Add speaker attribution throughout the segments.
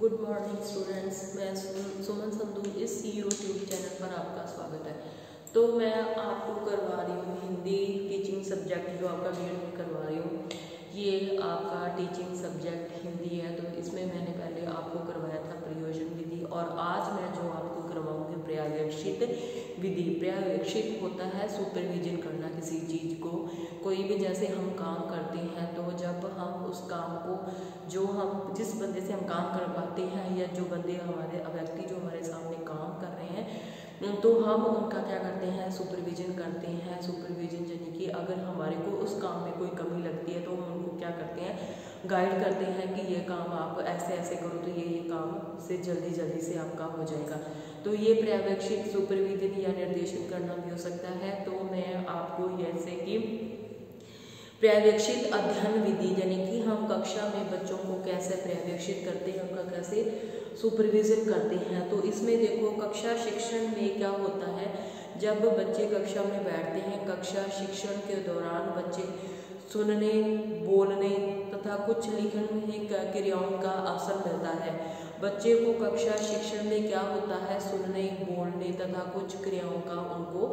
Speaker 1: Good morning students, मैं सुमन संधू इस YouTube channel पर आपका स्वागत है। तो मैं आपको करवा रही हूँ हिंदी टीचिंग सब्जेक्ट, जो आपका बीएड में करवा रही हूँ। ये आपका टीचिंग सब्जेक्ट हिंदी है, तो इसमें मैंने पहले आपको करवाया था प्रयोजन विधि, और आज मैं जो आपको करवाऊँगी पर्यवेक्षित विधि। पर्यवेक्षित होता है सुपरविजन करना किसी चीज़ को, कोई भी जैसे हम काम करते हैं तो जब हम उस काम को जो हम जिस बंदे से हम काम करवाते हैं या जो बंदे हमारे व्यक्ति जो हमारे सामने काम कर रहे हैं तो हम उनका क्या करते हैं, सुपरविजन करते हैं। सुपरविजन यानी कि अगर हमारे को उस काम में कोई कमी लगती है तो हम उनको क्या करते हैं, गाइड करते हैं कि ये काम आप ऐसे ऐसे करो तो ये काम से जल्दी से आपका हो जाएगा। तो ये पर्यवेक्षित सुपरविजन या निर्देशित करना भी हो सकता है। तो मैं आपको जैसे कि पर्यवेक्षित अध्ययन विधि यानी कि हम कक्षा में बच्चों को कैसे पर्यवेक्षित करते हैं, उनका कैसे सुपरविजन करते हैं। तो इसमें देखो, कक्षा शिक्षण में क्या होता है, जब बच्चे कक्षा में बैठते हैं, कक्षा शिक्षण के दौरान बच्चे सुनने, बोलने तथा कुछ लिखने क्रियाओं का अवसर मिलता है। बच्चे को कक्षा शिक्षण में क्या होता है, सुनने, बोलने तथा कुछ क्रियाओं का उनको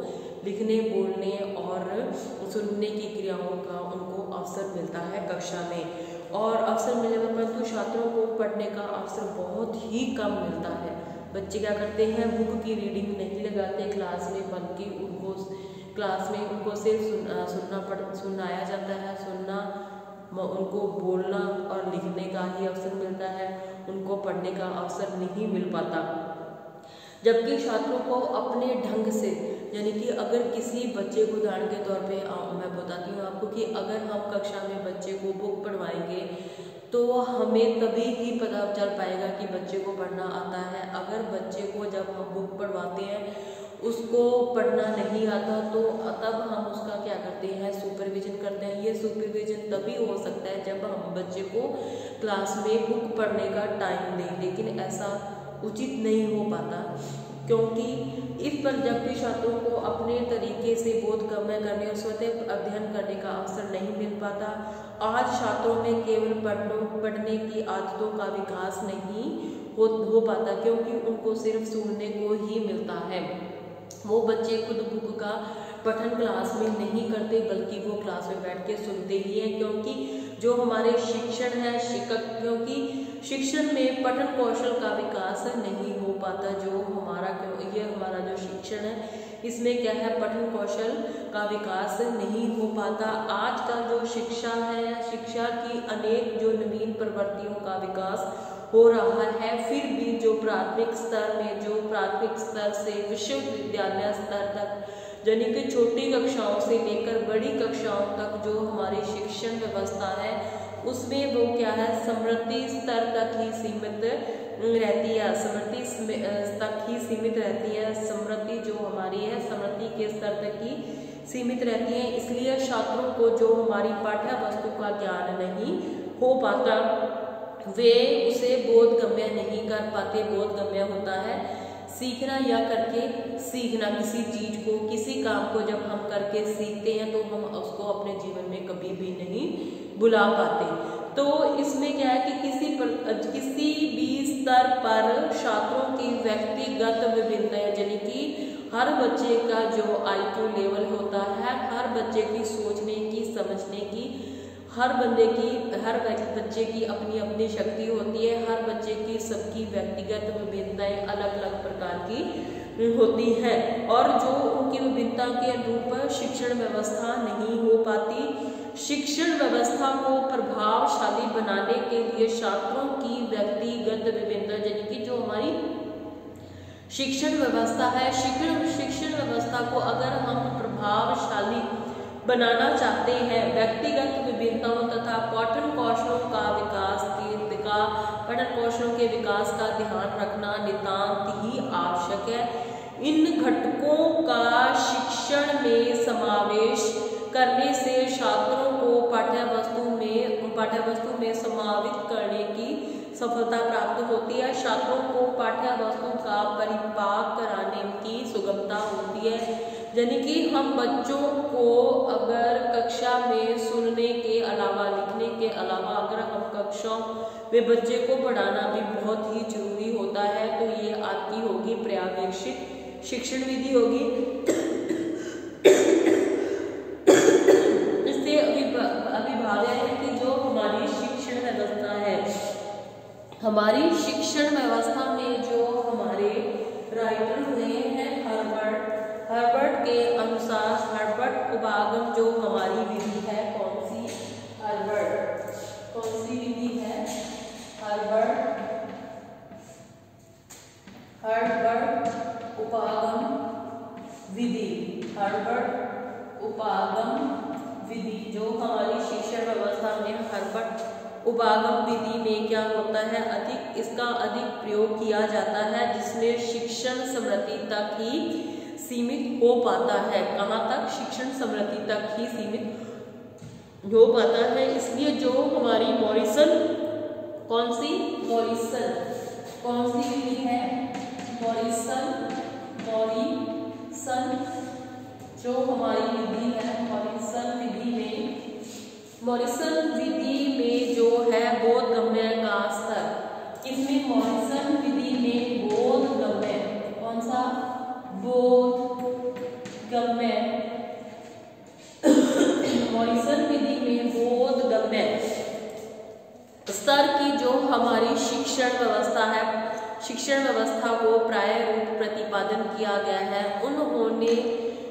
Speaker 1: लिखने, बोलने और सुनने की क्रियाओं का उनको अवसर मिलता है कक्षा में। और अवसर मिलने पर परंतु छात्रों को पढ़ने का अवसर बहुत ही कम मिलता है। बच्चे क्या करते हैं, बुक की रीडिंग नहीं लगाते क्लास में, बल्कि उनको क्लास में उनको सिर्फ सुनाया जाता है, उनको बोलना और लिखने का ही अवसर मिलता है, उनको पढ़ने का अवसर नहीं मिल पाता। जबकि छात्रों को अपने ढंग से, यानी कि अगर किसी बच्चे को उदाहरण के तौर पे मैं बताती हूँ आपको कि अगर हम कक्षा में बच्चे को बुक पढ़वाएंगे तो हमें तभी ही पता चल पाएगा कि बच्चे को पढ़ना आता है। अगर बच्चे को जब हम बुक पढ़वाते हैं उसको पढ़ना नहीं आता तो तब हम उसका क्या करते हैं, सुपरविजन करते हैं। ये सुपरविजन तभी हो सकता है जब हम बच्चे को क्लास में बुक पढ़ने का टाइम दें, लेकिन ऐसा उचित नहीं हो पाता, क्योंकि इस पर जब भी छात्रों को अपने तरीके से बोधगम्य करने और स्वतः अध्ययन करने का अवसर नहीं मिल पाता। आज छात्रों में केवल पढ़ने की आदतों का विकास नहीं हो पाता, क्योंकि उनको सिर्फ सुनने को ही मिलता है। वो बच्चे खुद बुक का पठन क्लास में नहीं करते, बल्कि वो क्लास में बैठ के सुनते ही हैं। क्योंकि जो हमारे शिक्षण है, क्योंकि शिक्षण में पठन कौशल का विकास नहीं हो पाता। ये हमारा जो शिक्षण है इसमें क्या है, पठन कौशल का विकास नहीं हो पाता। आज का जो शिक्षा है, शिक्षा की अनेक जो नवीन प्रवृत्तियों का विकास हो रहा है, फिर भी जो प्राथमिक स्तर से विश्वविद्यालय स्तर तक, यानी कि छोटी कक्षाओं से लेकर बड़ी कक्षाओं तक जो हमारी शिक्षण व्यवस्था है उसमें वो क्या है, समृद्धि स्तर तक ही सीमित रहती है। समृद्धि जो हमारी है, समृद्धि के स्तर तक ही सीमित रहती है। इसलिए छात्रों को जो हमारी पाठ्य वस्तु का ज्ञान नहीं हो पाता, वे उसे बोधगम्य नहीं कर पाते। बोधगम्य होता है सीखना या करके सीखना। किसी चीज को, किसी काम को जब हम करके सीखते हैं तो हम उसको अपने जीवन में कभी भी नहीं भुला पाते। तो इसमें क्या है कि किसी भी स्तर पर छात्रों की व्यक्तिगत विभिन्नता, यानी कि हर बच्चे का जो IQ लेवल होता है, हर बच्चे की सोचने की, समझने की, हर बच्चे की अपनी अपनी शक्ति होती है। हर बच्चे की सबकी व्यक्तिगत विभिन्नताएं अलग अलग प्रकार की होती हैं, और जो उनकी विभिन्नता के अनुरूप शिक्षण व्यवस्था नहीं हो पाती। शिक्षण व्यवस्था को प्रभावशाली बनाने के लिए छात्रों की व्यक्तिगत विभिन्नता, यानी कि जो हमारी शिक्षण व्यवस्था है, शिक्षण व्यवस्था को अगर हम प्रभावशाली बनाना चाहते हैं, व्यक्तिगत विभिन्नताओं तथा पठन कौशलों के विकास का ध्यान रखना नितांत ही आवश्यक है। इन घटकों का शिक्षण में समावेश करने से छात्रों को पाठ्यवस्तु में समावित करने की सफलता प्राप्त होती है। छात्रों को पाठ्यवस्तु का परिपाक कराने की सुगमता होती है। यानी कि हम बच्चों को अगर कक्षा में सुनने के अलावा, लिखने के के अलावा अगर हम कक्षाओं में बच्चे को पढ़ाना भी बहुत ही जरूरी होता है, तो ये आपकी होगी पर्यवेक्षित शिक्षण विधि होगी। इससे अभिभाज्य है कि जो हमारी शिक्षण व्यवस्था है, हमारी शिक्षण व्यवस्था में जो हमारे राइटर हुए हैं हर्बर्ट के अनुसार हर्बर्ट उपागम जो हमारी विधि है, कौन सी विधि है, हर्बर्ट उपागम विधि जो हमारी शिक्षण व्यवस्था में हर्बर्ट उपागम विधि में क्या होता है, इसका अधिक प्रयोग किया जाता है, जिसमें शिक्षण स्मृति तक ही सीमित हो पाता है। कहाँ तक? शिक्षण स्मृति तक ही सीमित हो पाता है। इसलिए जो हमारी मॉरिसन विधि है, मॉरिसन जो हमारी विधि है, मॉरिसन विधि में जो है बोधगम्य का स्तर, इसमें मॉरिसन विधि में बोधगम्य, कौन सा? बोधगम्य, मॉरिसन विधि में बोधगम्य स्तर की जो हमारी शिक्षण व्यवस्था है, शिक्षण व्यवस्था को प्राय रूप प्रतिपादन किया गया है। इन्होंने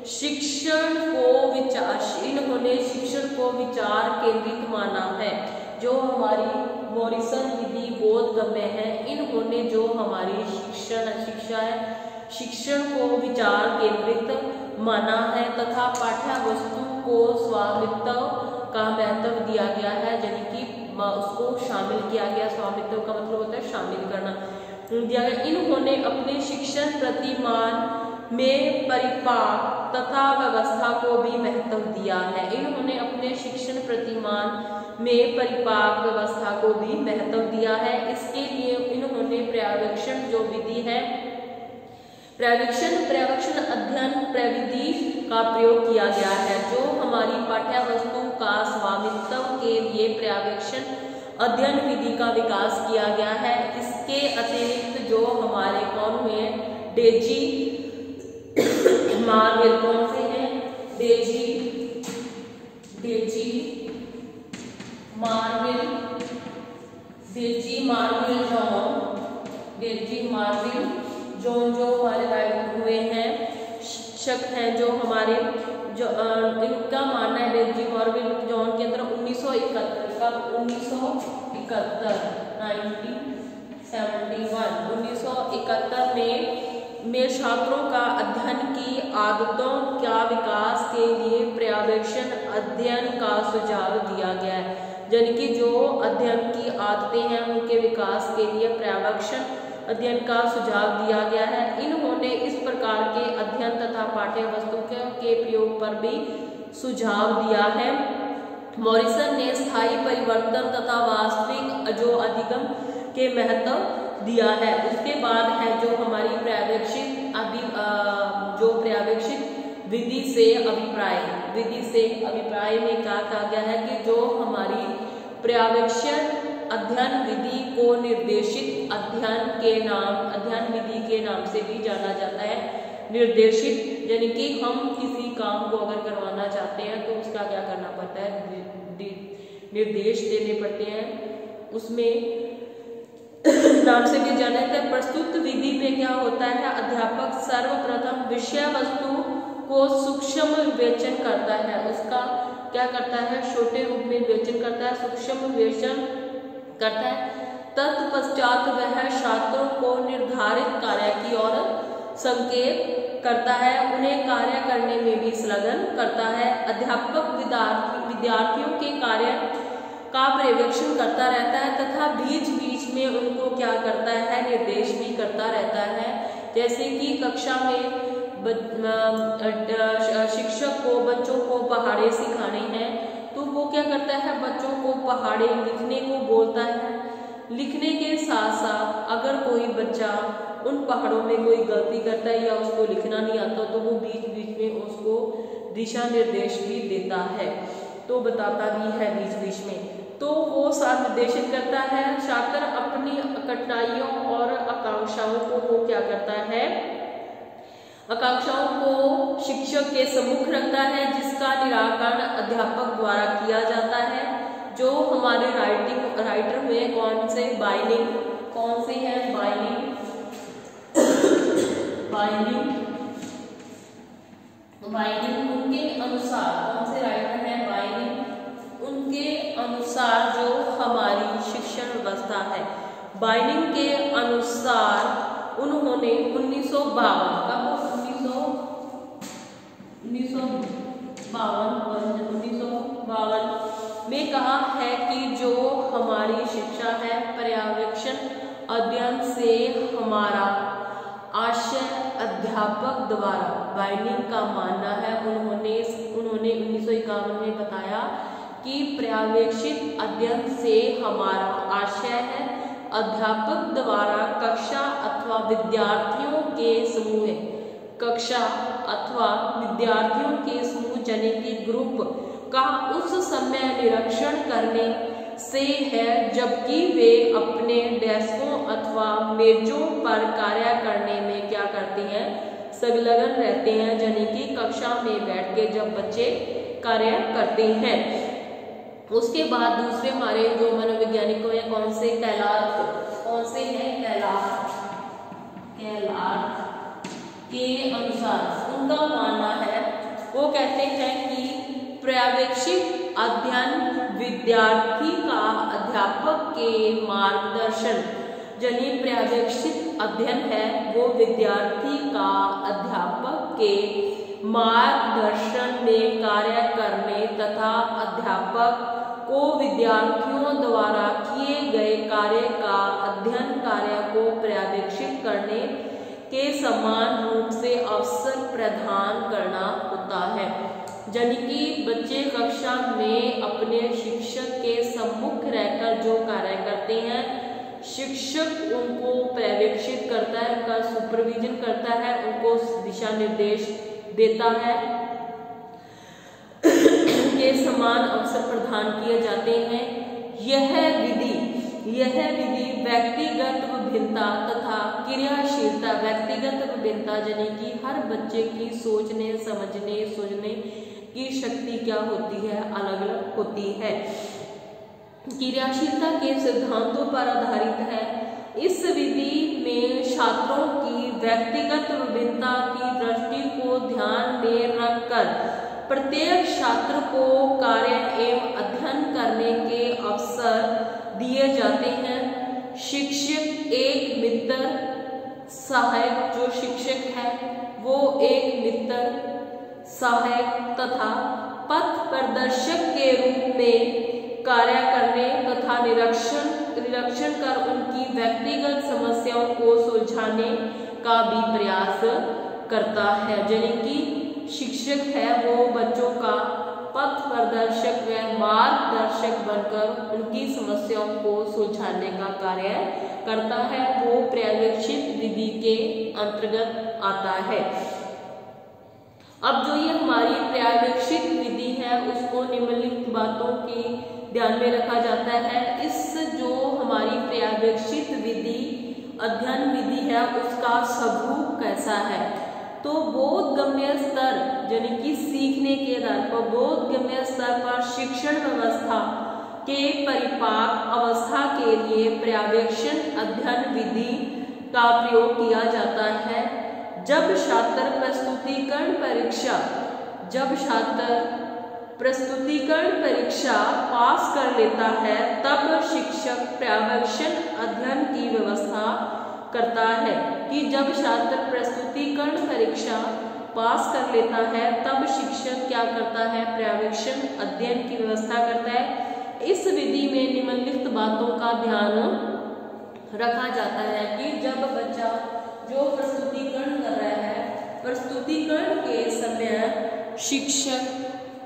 Speaker 1: शिक्षण को विचार केंद्रित माना है। जो हमारी मॉरिसन विधि बोधगम्य है, इन्होंने जो हमारी शिक्षण को विचार केंद्रित माना है तथा पाठ्य वस्तु को स्वामित्व का महत्व दिया गया है, यानी कि उसको शामिल किया गया। स्वामित्व का मतलब होता है शामिल करना दिया गया। इन्होंने अपने शिक्षण प्रतिमान में परिपाक तथा व्यवस्था को भी महत्व दिया है। इन्होंने अपने शिक्षण प्रतिमान में परिपाक व्यवस्था को भी महत्व दिया है। इसके लिए इन्होंने पर्यवेक्षण जो विधि है, पर्यवेक्षण अध्ययन प्रविधि का प्रयोग किया गया है। जो हमारी पाठ्य वस्तु का स्वामित्व के लिए पर्यवेक्षण अध्ययन विधि का विकास किया गया है। इसके अतिरिक्त जो हमारे कौन हुए, डेजी मार्विल, कौन से हैं? डेजी मार्विल जॉन जो हमारे राइटर हुए हैं, शिक्षक हैं जो हमारे, जो इनका मानना है डेजी मार्विल जॉन के अंदर 1971 में छात्रों का अध्ययन की आदतों का विकास के लिए पर्यवेक्षण अध्ययन का सुझाव दिया गया है। यानी कि जो अध्ययन की आदतें हैं उनके विकास के लिए पर्यवेक्षण अध्ययन का सुझाव दिया गया है। इन्होंने इस प्रकार के अध्ययन तथा पाठ्य वस्तु के प्रयोग पर भी सुझाव दिया है। मॉरिसन ने स्थायी परिवर्तन तथा वास्तविक जो अधिगम के महत्व दिया है। उसके बाद है जो हमारी पर्यवेक्षित विधि से अभिप्राय में क्या कहा गया है कि जो हमारी पर्यवेक्षण अध्ययन विधि को निर्देशित अध्ययन विधि के नाम से भी जाना जाता है। निर्देशित यानी कि हम किसी काम को अगर करवाना चाहते हैं तो उसका क्या करना पड़ता है, निर्देश देने पड़ते हैं। उसमें नाम से भी जाना जाता है। प्रस्तुत विधि में क्या होता है, अध्यापक सर्वप्रथम विषय वस्तु को सूक्ष्म विवेचन करता है, उसका क्या करता है, छोटे रूप में विवेचन करता है, सूक्ष्म विवेचन करता है। तत्पश्चात वह छात्रों को निर्धारित कार्य की ओर संकेत करता है, उन्हें कार्य करने में भी संलग्न करता है। अध्यापक विद्यार्थियों के कार्य का पर्यवेक्षण करता रहता है तथा बीच बीच में उनको क्या करता है, निर्देश भी करता रहता है। जैसे कि कक्षा में शिक्षक को बच्चों को पहाड़े सिखाने हैं तो वो क्या करता है, बच्चों को पहाड़े लिखने को बोलता है। लिखने के साथ साथ अगर कोई बच्चा उन पहाड़ों में कोई गलती करता है या उसको लिखना नहीं आता तो वो बीच बीच में उसको दिशा निर्देश भी देता है, तो बताता भी है बीच बीच में। तो निर्देशित करता है। छात्र अपनी कठिनाइयों और आकांक्षाओं को वो क्या करता है, आकांक्षाओं को शिक्षक के सम्मुख रखता है, जिसका निराकरण अध्यापक द्वारा किया जाता है। जो हमारे राइटर हुए कौन से, बाइनिंग, कौन से है, बाइनिंग उनके अनुसार, कौन से राइटर हैं, बाइनिंग, उनके अनुसार जो हमारी शिक्षण व्यवस्था है, बाइनिंग के अनुसार उन्होंने 1952 में कहा है कि जो हमारी शिक्षा है, पर्यवेक्षण अध्ययन से हमारा आशय अध्यापक द्वारा, बाइनिंग का मानना है, उन्होंने 1951 में बताया कि पर्यवेक्षित अध्ययन से हमारा आशय है अध्यापक द्वारा कक्षा अथवा विद्यार्थियों के समूह, कक्षा अथवा विद्यार्थियों के समूह यानी कि ग्रुप का उस समय निरीक्षण करने से है जबकि वे अपने डेस्कों अथवा मेजों पर कार्य करने में क्या करते हैं, संलग्न रहते हैं, यानी कि कक्षा में बैठ के जब बच्चे कार्य करते हैं। उसके बाद दूसरे हमारे जो मनोवैज्ञानिक हैं, कौन से, कैलार्क, कौन से हैं, कैलार्क के अनुसार उनका मानना है, वो कहते हैं कि पर्यवेक्षित अध्ययन विद्यार्थी का अध्यापक के मार्गदर्शन, यानी पर्यवेक्षित अध्ययन है वो विद्यार्थी का अध्यापक के मार्गदर्शन में कार्य करने तथा अध्यापक को विद्यार्थियों द्वारा किए गए कार्य का अध्ययन कार्य को पर्यवेक्षित करने के समान रूप से अवसर प्रदान करना होता है। यानी कि बच्चे कक्षा में अपने शिक्षक के सम्मुख रहकर जो कार्य करते हैं, शिक्षक उनको पर्यवेक्षित करता है, उनका सुपरविजन करता है, उनको दिशा निर्देश देता है, के समान अवसर प्रदान किए जाते हैं। यह विधि व्यक्तिगत विभिन्नता तथा क्रियाशीलता, व्यक्तिगत विभिन्नता यानी कि हर बच्चे की सोचने, समझने, सोचने की शक्ति क्या होती है, अलग अलग होती है, क्रियाशीलता के सिद्धांतों पर आधारित है। इस विधि में छात्रों की व्यक्तिगत विभिन्नता की दृष्टि को ध्यान में रखकर प्रत्येक छात्र को कार्य एवं अध्ययन करने के अवसर दिए जाते हैं। शिक्षक एक मित्र, सहायक जो शिक्षक है वो एक मित्र, सहायक तथा पथ प्रदर्शक के रूप में कार्य करने तथा निरीक्षण कर उनकी व्यक्तिगत समस्याओं को सुलझाने का भी प्रयास करता है। यानी कि शिक्षक है वो बच्चों का पथ प्रदर्शक व मार्गदर्शक बनकर उनकी समस्याओं को सुलझाने का कार्य करता है, वो पर्यवेक्षित विधि के अंतर्गत आता है। अब जो ये हमारी पर्यवेक्षित विधि है उसको निम्नलिखित बातों के ध्यान में रखा जाता है। इस जो हमारी पर्यवेक्षित विधि अध्ययन विधि है उसका स्वरूप कैसा है, तो बोधगम्य स्तर यानी कि सीखने के आधार पर बोधगम्य स्तर पर शिक्षण व्यवस्था के परिपाक अवस्था के लिए पर्यवेक्षण अध्ययन विधि का प्रयोग किया जाता है। जब छात्र प्रस्तुतिकरण परीक्षा पास कर लेता है तब शिक्षक पर्यवेक्षण अध्ययन की व्यवस्था करता है कि जब छात्र प्रस्तुतिकरण परीक्षा पास कर लेता है तब शिक्षक क्या करता है, पर्यवेक्षण अध्ययन की व्यवस्था करता है। इस विधि में निम्नलिखित बातों का ध्यान रखा जाता है कि जब बच्चा जो प्रस्तुतिकरण कर रहा है, प्रस्तुतिकरण के समय शिक्षक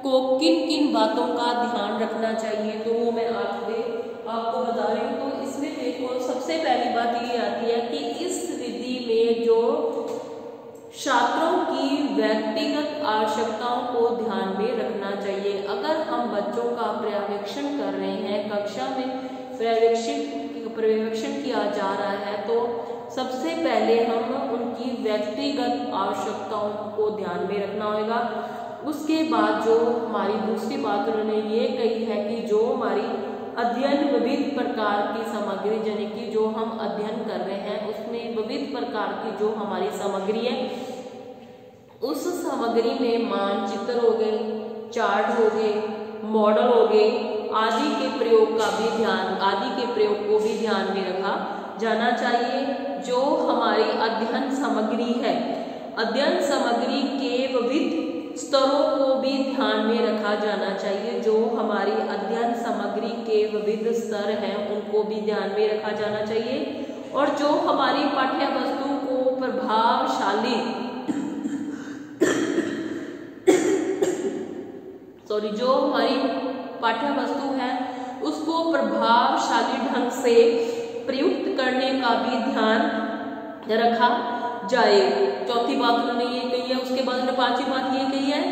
Speaker 1: को किन किन बातों का ध्यान रखना चाहिए, तो वो मैं आपको बता रही हूँ। तो इसमें देखो सबसे पहली बात ये आती है कि इस विधि में जो छात्रों की व्यक्तिगत आवश्यकताओं को ध्यान में रखना चाहिए। अगर हम बच्चों का पर्यवेक्षण कर रहे हैं, कक्षा में पर्यवेक्षण किया जा रहा है तो सबसे पहले हम उनकी व्यक्तिगत आवश्यकताओं को ध्यान में रखना होगा। उसके बाद जो हमारी दूसरी बात उन्होंने ये कही है कि जो हमारी अध्ययन विविध प्रकार की सामग्री, यानी कि जो हम अध्ययन कर रहे हैं उसमें विविध प्रकार की जो हमारी सामग्री है, उस सामग्री में मानचित्र हो गए, चार्ट हो गए, मॉडल हो गए आदि के प्रयोग को भी ध्यान में रखा जाना चाहिए। जो हमारी अध्ययन सामग्री है, अध्ययन सामग्री के विविध स्तरों को भी ध्यान में रखा जाना चाहिए। जो हमारी अध्ययन सामग्री के विविध स्तर हैं उनको भी ध्यान में रखा जाना चाहिए। और जो हमारी पाठ्य वस्तु को प्रभावशाली जो हमारी पाठ्य वस्तु है उसको प्रभावशाली ढंग से प्रयुक्त करने का भी ध्यान रखा जाए। चौथी बात उन्होंने ये कही है। उसके बाद उन्होंने पांचवी बात ये कही है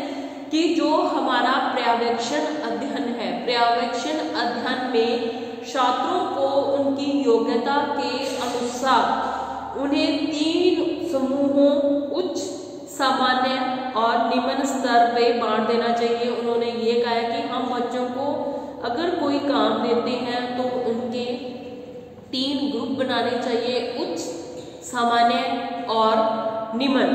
Speaker 1: कि जो हमारा पर्यवेक्षण अध्ययन है, पर्यवेक्षण अध्ययन में छात्रों को उनकी योग्यता के अनुसार उन्हें 3 समूहों उच्च, सामान्य और निम्न स्तर पे बांट देना चाहिए। उन्होंने ये कहा है कि हम बच्चों को अगर कोई काम देते हैं तो उनके 3 ग्रुप बनाने चाहिए, उच्च, सामान्य और निम्न,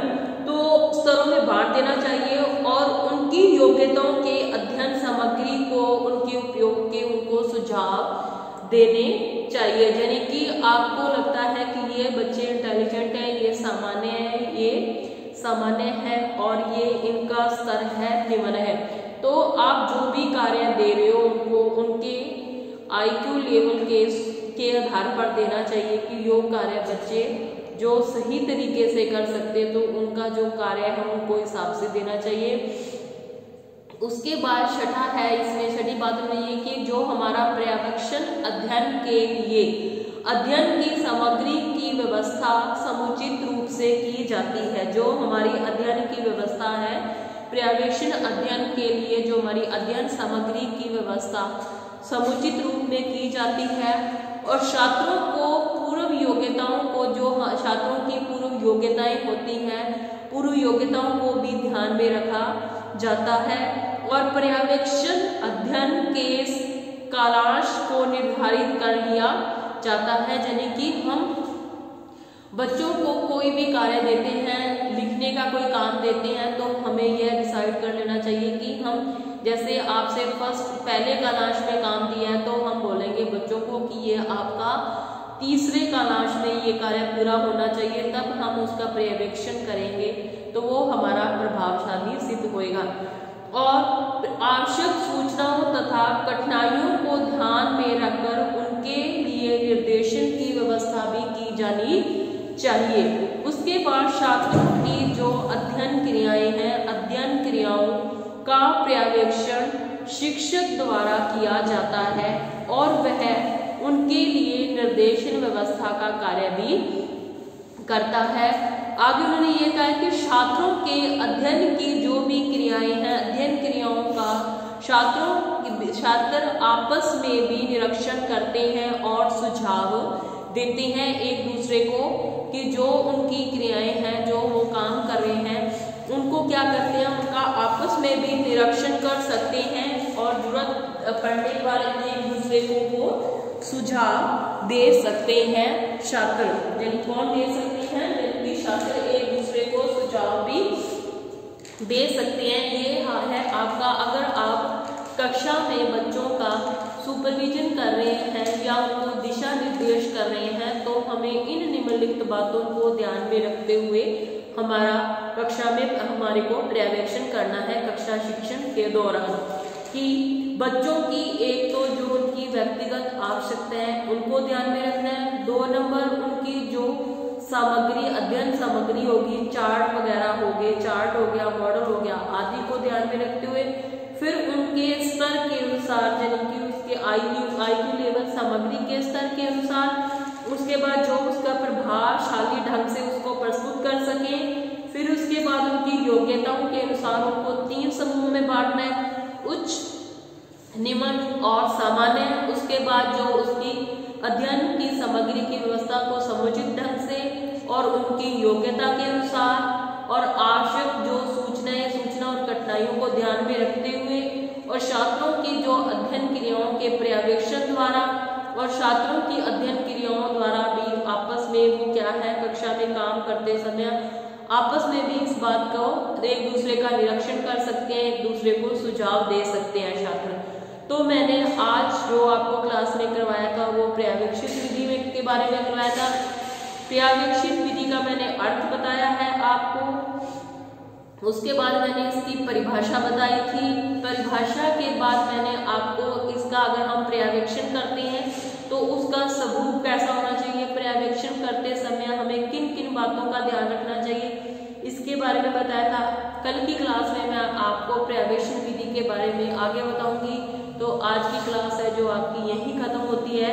Speaker 1: तो स्तरों में बांट देना चाहिए। और उनकी योग्यताओं के अध्ययन सामग्री को उनके उपयोग के उनको सुझाव देने चाहिए। यानी कि आपको लगता है कि ये बच्चे इंटेलिजेंट हैं, ये सामान्य है, ये सामान्य है और ये इनका स्तर है निम्न है, तो आप जो भी कार्य दे रहे हो उनको उनके IQ लेवल के आधार पर देना चाहिए कि यो कार्य बच्चे जो सही तरीके से कर सकते तो उनका जो कार्य है उनको हिसाब से देना चाहिए। उसके बाद छठा है, इसमें छठी बात में ये कि जो हमारा पर्यवेक्षण अध्ययन के लिए अध्ययन की सामग्री की व्यवस्था समुचित रूप से की जाती है। जो हमारी अध्ययन की व्यवस्था है, पर्यवेक्षण अध्ययन के लिए जो हमारी अध्ययन सामग्री की व्यवस्था समुचित रूप में की जाती है और छात्रों को पूर्व योग्यताओं को, जो छात्रों की पूर्व योग्यताएं होती हैं, पूर्व योग्यताओं को भी ध्यान में रखा जाता है। और पर्यवेक्षण अध्ययन के कालांश को निर्धारित कर लिया जाता है। यानी कि हम बच्चों को कोई भी कार्य देते हैं, लिखने का कोई काम देते हैं, तो हमें यह डिसाइड कर लेना चाहिए कि हम, जैसे आपसे पहले कालांश में काम दिया है तो हम बोलेंगे बच्चों को कि ये आपका तीसरे कालांश में ये कार्य पूरा होना चाहिए, तब हम उसका पर्यवेक्षण करेंगे तो वो हमारा प्रभावशाली सिद्ध होएगा। और आवश्यक सूचनाओं तथा कठिनाइयों को ध्यान में रखकर उनके लिए निर्देशन की व्यवस्था भी की जानी चाहिए। उसके बाद छात्रों की जो अध्ययन क्रियाएं हैं, अध्ययन क्रियाओं का पर्यवेक्षण शिक्षक द्वारा किया जाता है और वह उनके लिए निर्देशन व्यवस्था का कार्य भी करता है। आगे उन्होंने ये कहा कि छात्रों के अध्ययन की जो भी क्रियाएं हैं, अध्ययन क्रियाओं का छात्र आपस में भी निरीक्षण करते हैं और सुझाव देते हैं एक दूसरे को कि जो उनकी क्रियाएं हैं, जो वो काम कर रहे हैं, उनको क्या करते हैं, उनका आपस में भी निरीक्षण कर सकते हैं और जरूरत पड़ने पर एक दूसरे को वो सुझाव दे सकते हैं। छात्र यानी कौन दे सकते हैं, जबकि छात्र एक दूसरे को सुझाव भी दे सकते हैं। ये है आपका, अगर आप कक्षा में बच्चों का सुपरविजन कर रहे हैं या उनको दिशा निर्देश कर रहे हैं तो हमें इन निम्नलिखित बातों को ध्यान में रखते हुए हमारा कक्षा में हमारे को पर्यवेक्षण करना है कक्षा शिक्षण के दौरान, कि बच्चों की एक तो जो उनकी व्यक्तिगत आवश्यकता है उनको ध्यान में रखना है। 2 नंबर उनकी जो सामग्री, अध्ययन सामग्री होगी, चार्ट वगैरह हो गए, चार्ट हो गया, मॉडल हो गया आदि को ध्यान में रखते हुए फिर उनके स्तर के अनुसार, यानी कि उसके IQ लेवल सामग्री के स्तर के अनुसार, उसके बाद जो उसका प्रभावशाली ढंग से उसको प्रस्तुत कर सके, फिर उसके बाद उनकी योग्यताओं के अनुसार उनको 3 समूह में बांटना है, उच्च, निम्न और सामान्य। उसके उसके बाद जो उसकी अध्ययन की सामग्री की व्यवस्था को समुचित ढंग से और उनकी योग्यता के अनुसार और आवश्यक जो सूचना और कठिनाइयों को ध्यान में रखते हुए और छात्रों की जो अध्ययन क्रियाओं के पर्यवेक्षण द्वारा और छात्रों की अध्ययन क्रियाओं द्वारा भी आपस में वो क्या है कक्षा में काम करते समय आपस में भी इस बात को एक दूसरे का निरीक्षण कर सकते हैं, एक दूसरे को सुझाव दे सकते हैं छात्र। तो मैंने आज जो आपको क्लास में करवाया था वो पर्यवेक्षित विधि में के बारे में करवाया था। पर्यवेक्षित विधि का मैंने अर्थ बताया है आपको, उसके बाद मैंने इसकी परिभाषा बताई थी। परिभाषा के बाद मैंने आपको इसका अगर हम पर्यवेक्षण करते हैं तो उसका स्वरूप कैसा होना चाहिए, पर्यवेक्षण करते समय हमें किन किन बातों का ध्यान रखना चाहिए, इसके बारे में बताया था। कल की क्लास में मैं आपको पर्यवेक्षण विधि के बारे में आगे बताऊंगी। तो आज की क्लास है जो आपकी यही खत्म होती है।